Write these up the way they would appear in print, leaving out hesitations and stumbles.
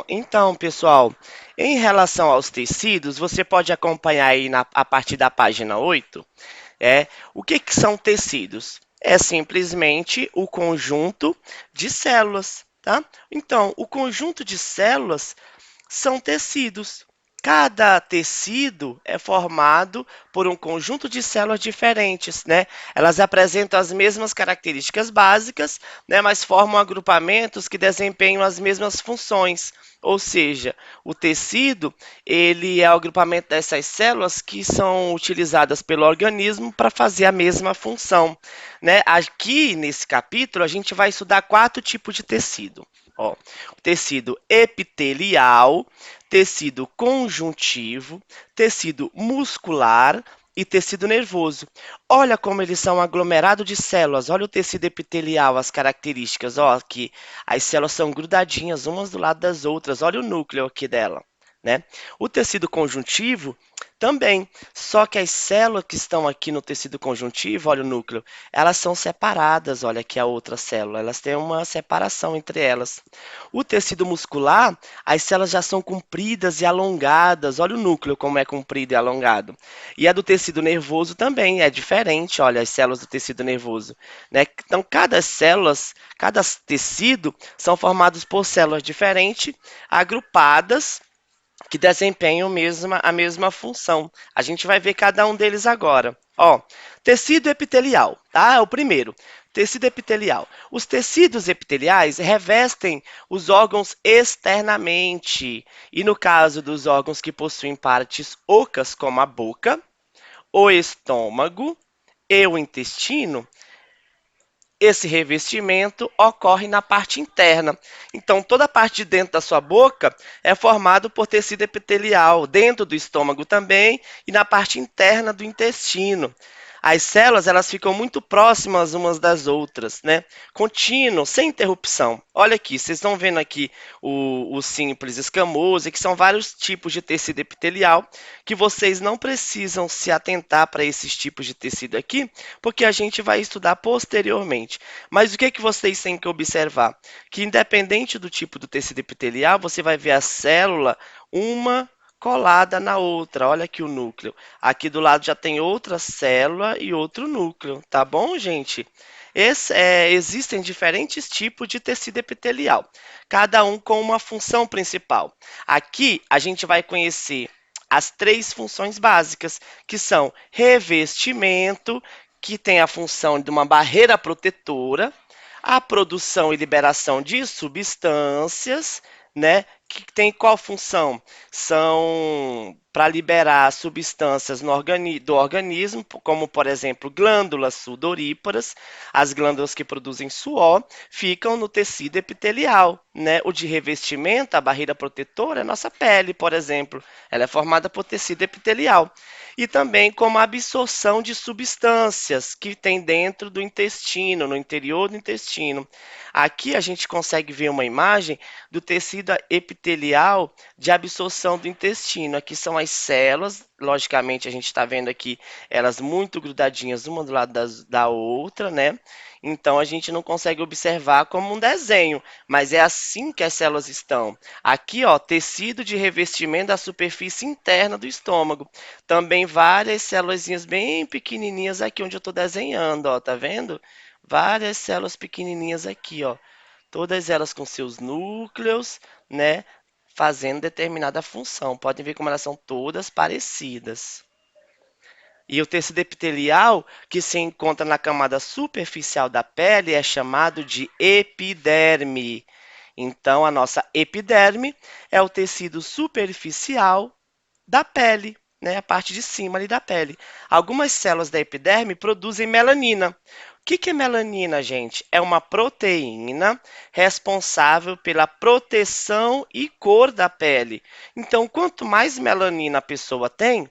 Então, pessoal, em relação aos tecidos, você pode acompanhar aí a partir da página 8. O que que são tecidos? É simplesmente o conjunto de células, tá? Então, o conjunto de células são tecidos. Cada tecido é formado por um conjunto de células diferentes, né? Elas apresentam as mesmas características básicas, né? Mas formam agrupamentos que desempenham as mesmas funções. Ou seja, o tecido, ele é o agrupamento dessas células que são utilizadas pelo organismo para fazer a mesma função, né? Aqui nesse capítulo a gente vai estudar 4 tipos de tecido. Ó, o tecido epitelial, tecido conjuntivo, tecido muscular e tecido nervoso. Olha como eles são um aglomerado de células. Olha o tecido epitelial, as características. Ó, aqui as células são grudadinhas umas do lado das outras. Olha o núcleo aqui dela, né? O tecido conjuntivo também, só que as células que estão aqui no tecido conjuntivo, olha o núcleo, elas são separadas, olha aqui a outra célula, elas têm uma separação entre elas. O tecido muscular, as células já são compridas e alongadas, olha o núcleo como é comprido e alongado. E a do tecido nervoso também é diferente, olha as células do tecido nervoso, né? Então cada tecido são formados por células diferentes, agrupadas, que desempenham a mesma função. A gente vai ver cada um deles agora. Ó, tecido epitelial, tá? É o primeiro. Tecido epitelial. Os tecidos epiteliais revestem os órgãos externamente. E no caso dos órgãos que possuem partes ocas, como a boca, o estômago e o intestino, esse revestimento ocorre na parte interna. Então, toda a parte de dentro da sua boca é formada por tecido epitelial, dentro do estômago também e na parte interna do intestino. As células, elas ficam muito próximas umas das outras, né? Contínuo, sem interrupção. Olha aqui, vocês estão vendo aqui o simples escamoso, que são vários tipos de tecido epitelial, que vocês não precisam se atentar para esses tipos de tecido aqui, porque a gente vai estudar posteriormente. Mas o que é que vocês têm que observar? Que independente do tipo do tecido epitelial, você vai ver a célula uma colada na outra. Olha aqui o núcleo. Aqui do lado já tem outra célula e outro núcleo, tá bom, gente? Existem diferentes tipos de tecido epitelial, cada um com uma função principal. Aqui a gente vai conhecer as 3 funções básicas, que são revestimento, que tem a função de uma barreira protetora, a produção e liberação de substâncias, né? Que tem qual função? São para liberar substâncias do organismo, como, por exemplo, glândulas sudoríparas. As glândulas que produzem suor ficam no tecido epitelial, né? O de revestimento, a barreira protetora, é a nossa pele, por exemplo. Ela é formada por tecido epitelial. E também como a absorção de substâncias que tem dentro do intestino, no interior do intestino. Aqui a gente consegue ver uma imagem do tecido epitelial de absorção do intestino. Aqui são as células, logicamente a gente está vendo aqui elas muito grudadinhas uma do lado da outra, né? Então a gente não consegue observar como um desenho, mas é assim que as células estão. Aqui, ó, tecido de revestimento da superfície interna do estômago. Também várias células bem pequenininhas aqui onde eu estou desenhando, ó, tá vendo? Várias células pequenininhas aqui, ó. Todas elas com seus núcleos, né, fazendo determinada função. Podem ver como elas são todas parecidas. E o tecido epitelial, que se encontra na camada superficial da pele, é chamado de epiderme. Então, a nossa epiderme é o tecido superficial da pele, né? A parte de cima ali da pele. Algumas células da epiderme produzem melanina. O que que é melanina, gente? É uma proteína responsável pela proteção e cor da pele. Então, quanto mais melanina a pessoa tem,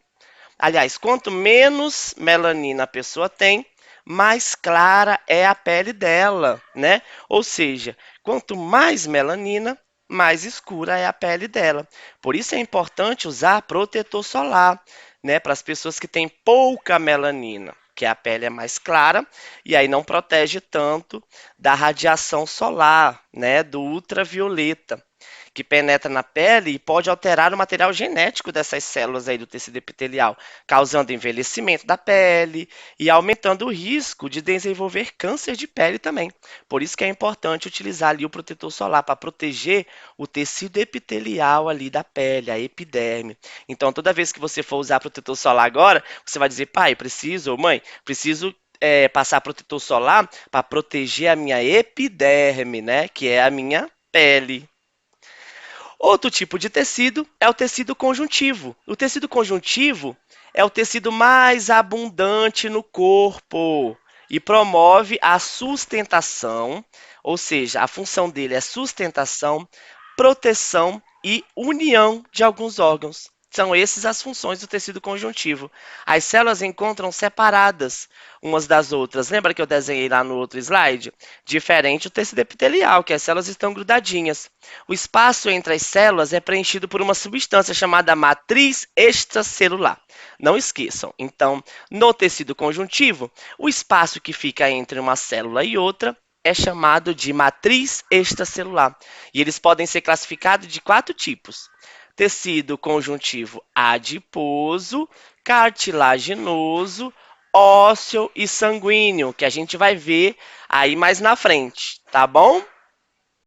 aliás, quanto menos melanina a pessoa tem, mais clara é a pele dela, né? Ou seja, quanto mais melanina, mais escura é a pele dela. Por isso é importante usar protetor solar, né? Para as pessoas que têm pouca melanina, que a pele é mais clara e aí não protege tanto da radiação solar, né? Do ultravioleta. que penetra na pele e pode alterar o material genético dessas células aí do tecido epitelial, causando envelhecimento da pele e aumentando o risco de desenvolver câncer de pele também. Por isso que é importante utilizar ali o protetor solar para proteger o tecido epitelial ali da pele, a epiderme. Então, toda vez que você for usar protetor solar agora, você vai dizer, pai, preciso, ou mãe, preciso passar protetor solar para proteger a minha epiderme, né? Que é a minha pele. Outro tipo de tecido é o tecido conjuntivo. O tecido conjuntivo é o tecido mais abundante no corpo e promove a sustentação, ou seja, a função dele é sustentação, proteção e união de alguns órgãos. São essas as funções do tecido conjuntivo. As células encontram separadas umas das outras. Lembra que eu desenhei lá no outro slide? Diferente do tecido epitelial, que as células estão grudadinhas. O espaço entre as células é preenchido por uma substância chamada matriz extracelular. Não esqueçam. Então, no tecido conjuntivo, o espaço que fica entre uma célula e outra é chamado de matriz extracelular. E eles podem ser classificados de 4 tipos: tecido conjuntivo adiposo, cartilaginoso, ósseo e sanguíneo, que a gente vai ver aí mais na frente, tá bom?